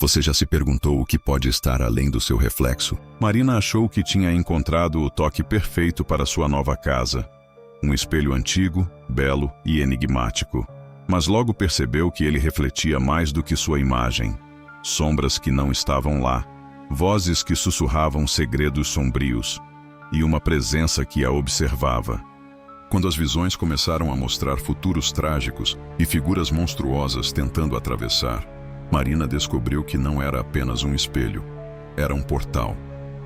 Você já se perguntou o que pode estar além do seu reflexo? Marina achou que tinha encontrado o toque perfeito para sua nova casa. Um espelho antigo, belo e enigmático. Mas logo percebeu que ele refletia mais do que sua imagem. Sombras que não estavam lá, vozes que sussurravam segredos sombrios, e uma presença que a observava. Quando as visões começaram a mostrar futuros trágicos e figuras monstruosas tentando atravessar, Marina descobriu que não era apenas um espelho, era um portal,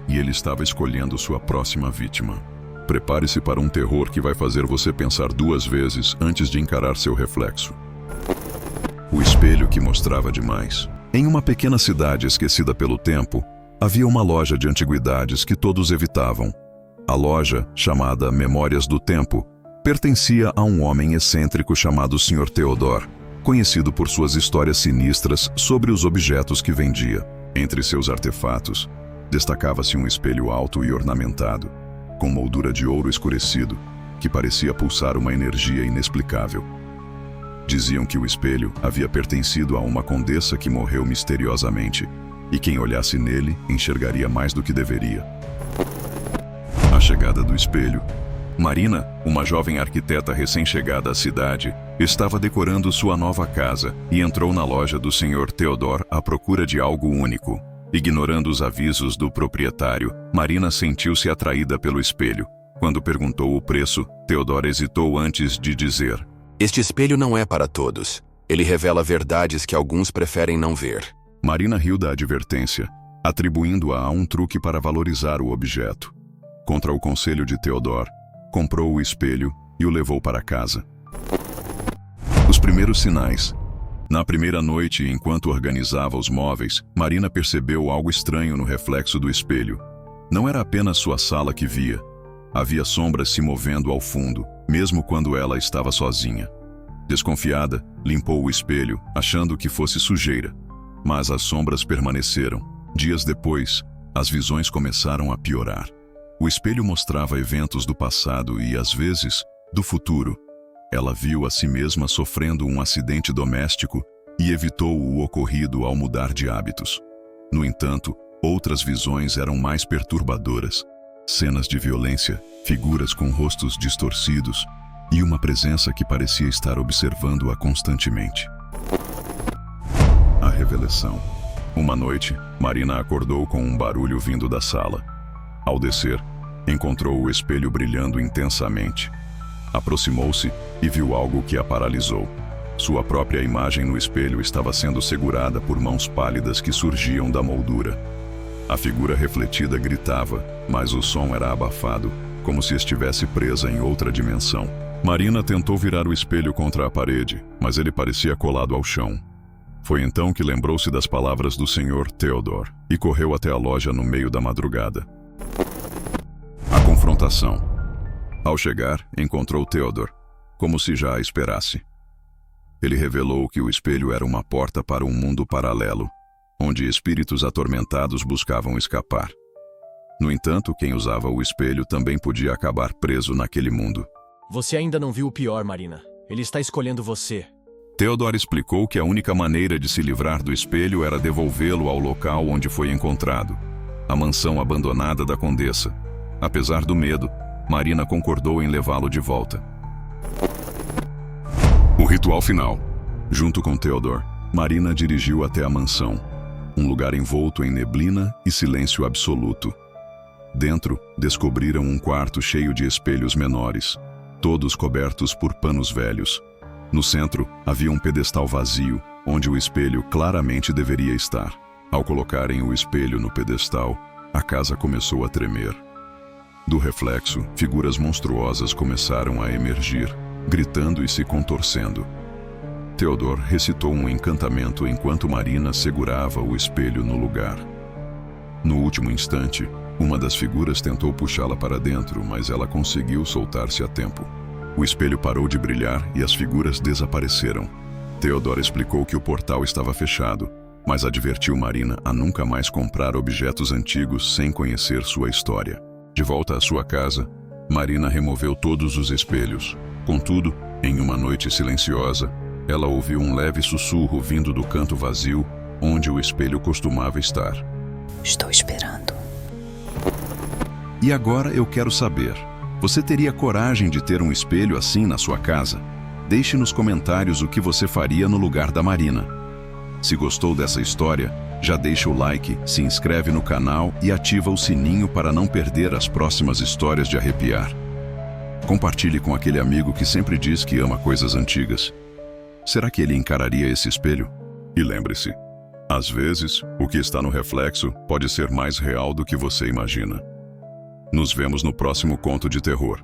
e ele estava escolhendo sua próxima vítima. Prepare-se para um terror que vai fazer você pensar 2 vezes antes de encarar seu reflexo. O espelho que mostrava demais. Em uma pequena cidade esquecida pelo tempo, havia uma loja de antiguidades que todos evitavam. A loja, chamada Memórias do Tempo, pertencia a um homem excêntrico chamado Sr. Theodore, conhecido por suas histórias sinistras sobre os objetos que vendia. Entre seus artefatos, destacava-se um espelho alto e ornamentado, com moldura de ouro escurecido, que parecia pulsar uma energia inexplicável. Diziam que o espelho havia pertencido a uma condessa que morreu misteriosamente, e quem olhasse nele enxergaria mais do que deveria. A chegada do espelho. Marina, uma jovem arquiteta recém-chegada à cidade, estava decorando sua nova casa e entrou na loja do Sr. Theodore à procura de algo único. Ignorando os avisos do proprietário, Marina sentiu-se atraída pelo espelho. Quando perguntou o preço, Theodore hesitou antes de dizer: "Este espelho não é para todos. Ele revela verdades que alguns preferem não ver." Marina riu da advertência, atribuindo-a a um truque para valorizar o objeto. Contra o conselho de Theodore, comprou o espelho e o levou para casa. Os primeiros sinais. Na primeira noite, enquanto organizava os móveis, Marina percebeu algo estranho no reflexo do espelho. Não era apenas sua sala que via. Havia sombras se movendo ao fundo, mesmo quando ela estava sozinha. Desconfiada, limpou o espelho, achando que fosse sujeira. Mas as sombras permaneceram. Dias depois, as visões começaram a piorar. O espelho mostrava eventos do passado e, às vezes, do futuro. Ela viu a si mesma sofrendo um acidente doméstico e evitou o ocorrido ao mudar de hábitos. No entanto, outras visões eram mais perturbadoras. Cenas de violência, figuras com rostos distorcidos e uma presença que parecia estar observando-a constantemente. A revelação. Uma noite, Marina acordou com um barulho vindo da sala. Ao descer, encontrou o espelho brilhando intensamente. Aproximou-se e viu algo que a paralisou. Sua própria imagem no espelho estava sendo segurada por mãos pálidas que surgiam da moldura. A figura refletida gritava, mas o som era abafado, como se estivesse presa em outra dimensão. Marina tentou virar o espelho contra a parede, mas ele parecia colado ao chão. Foi então que lembrou-se das palavras do Sr. Theodore e correu até a loja no meio da madrugada. A confrontação. Ao chegar, encontrou Theodore, como se já a esperasse. Ele revelou que o espelho era uma porta para um mundo paralelo, onde espíritos atormentados buscavam escapar. No entanto, quem usava o espelho também podia acabar preso naquele mundo. Você ainda não viu o pior, Marina. Ele está escolhendo você. Theodore explicou que a única maneira de se livrar do espelho era devolvê-lo ao local onde foi encontrado, a mansão abandonada da condessa. Apesar do medo, Marina concordou em levá-lo de volta. O ritual final. Junto com Theodore, Marina dirigiu até a mansão, um lugar envolto em neblina e silêncio absoluto. Dentro, descobriram um quarto cheio de espelhos menores, todos cobertos por panos velhos. No centro, havia um pedestal vazio, onde o espelho claramente deveria estar. Ao colocarem o espelho no pedestal, a casa começou a tremer. Do reflexo, figuras monstruosas começaram a emergir, gritando e se contorcendo. Theodore recitou um encantamento enquanto Marina segurava o espelho no lugar. No último instante, uma das figuras tentou puxá-la para dentro, mas ela conseguiu soltar-se a tempo. O espelho parou de brilhar e as figuras desapareceram. Theodore explicou que o portal estava fechado, mas advertiu Marina a nunca mais comprar objetos antigos sem conhecer sua história. De volta à sua casa, Marina removeu todos os espelhos. Contudo, em uma noite silenciosa, ela ouviu um leve sussurro vindo do canto vazio onde o espelho costumava estar. Estou esperando. E agora eu quero saber, você teria coragem de ter um espelho assim na sua casa? Deixe nos comentários o que você faria no lugar da Marina. Se gostou dessa história, já deixa o like, se inscreve no canal e ativa o sininho para não perder as próximas histórias de arrepiar. Compartilhe com aquele amigo que sempre diz que ama coisas antigas. Será que ele encararia esse espelho? E lembre-se, às vezes, o que está no reflexo pode ser mais real do que você imagina. Nos vemos no próximo conto de terror.